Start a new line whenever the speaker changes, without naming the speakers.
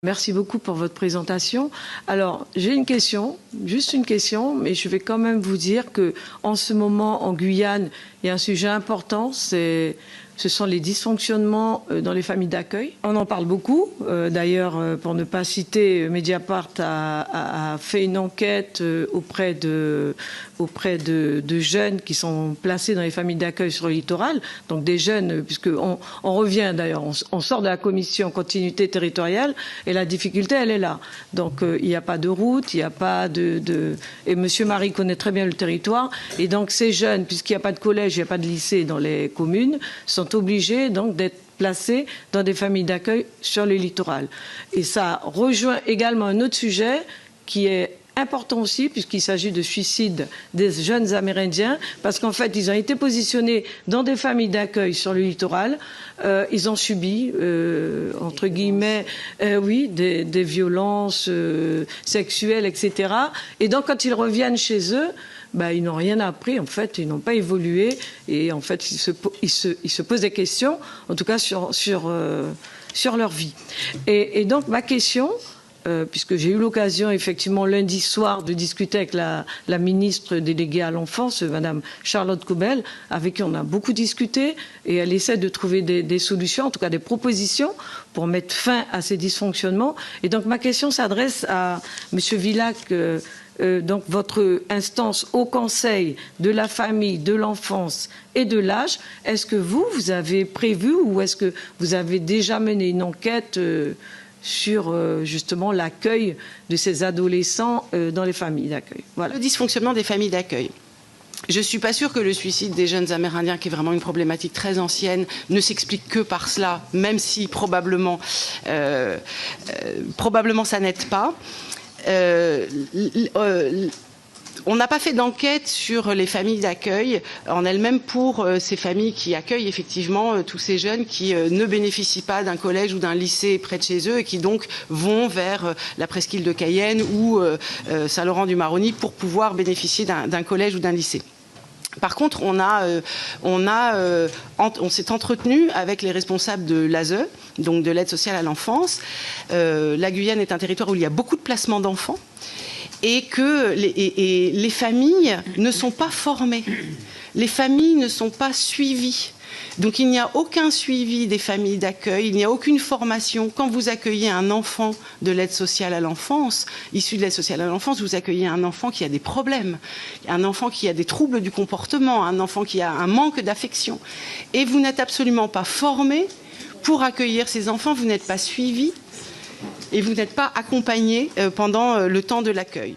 Merci beaucoup pour votre présentation. Alors, j'ai une question, juste une question, mais je vais quand même vous dire que en ce moment, en Guyane, il y a un sujet important, ce sont les dysfonctionnements dans les familles d'accueil. On en parle beaucoup. D'ailleurs, pour ne pas citer, Mediapart a fait une enquête auprès de jeunes qui sont placés dans les familles d'accueil sur le littoral. Donc des jeunes, puisqu'on revient d'ailleurs, on sort de la commission continuité territoriale et la difficulté, elle est là. Donc il n'y a pas de route, il n'y a pas Et Monsieur Marie connaît très bien le territoire. Et donc ces jeunes, puisqu'il n'y a pas de collège, il n'y a pas de lycée dans les communes, sont obligés donc d'être placés dans des familles d'accueil sur le littoral. Et ça rejoint également un autre sujet qui est important aussi, puisqu'il s'agit de suicide des jeunes Amérindiens, parce qu'en fait, ils ont été positionnés dans des familles d'accueil sur le littoral. Ils ont subi, entre guillemets, des violences sexuelles, etc. Et donc, quand ils reviennent chez eux, ils n'ont rien appris, en fait, ils n'ont pas évolué, et en fait, ils se posent des questions, en tout cas sur leur vie. Et donc, ma question, puisque j'ai eu l'occasion, effectivement, lundi soir, de discuter avec la ministre déléguée à l'enfance, Madame Charlotte Cobel, avec qui on a beaucoup discuté, et elle essaie de trouver des solutions, en tout cas des propositions, pour mettre fin à ces dysfonctionnements. Et donc, ma question s'adresse à Monsieur Villac, donc votre instance au Conseil de la famille, de l'enfance et de l'âge. Est-ce que vous avez prévu ou est-ce que vous avez déjà mené une enquête sur justement l'accueil de ces adolescents dans les familles d'accueil? Voilà.
Le dysfonctionnement des familles d'accueil. Je ne suis pas sûre que le suicide des jeunes Amérindiens, qui est vraiment une problématique très ancienne, ne s'explique que par cela, même si probablement ça n'aide pas. On n'a pas fait d'enquête sur les familles d'accueil en elles-mêmes pour ces familles qui accueillent effectivement tous ces jeunes qui ne bénéficient pas d'un collège ou d'un lycée près de chez eux et qui donc vont vers la presqu'île de Cayenne ou Saint-Laurent-du-Maroni pour pouvoir bénéficier d'un collège ou d'un lycée. Par contre, on s'est entretenu avec les responsables de l'ASE, donc de l'aide sociale à l'enfance. La Guyane est un territoire où il y a beaucoup de placements d'enfants et que les familles ne sont pas formées. Les familles ne sont pas suivies. Donc il n'y a aucun suivi des familles d'accueil, il n'y a aucune formation. Quand vous accueillez un enfant de l'aide sociale à l'enfance, issu de l'aide sociale à l'enfance, vous accueillez un enfant qui a des problèmes, un enfant qui a des troubles du comportement, un enfant qui a un manque d'affection. Et vous n'êtes absolument pas formé pour accueillir ces enfants, vous n'êtes pas suivi et vous n'êtes pas accompagné pendant le temps de l'accueil.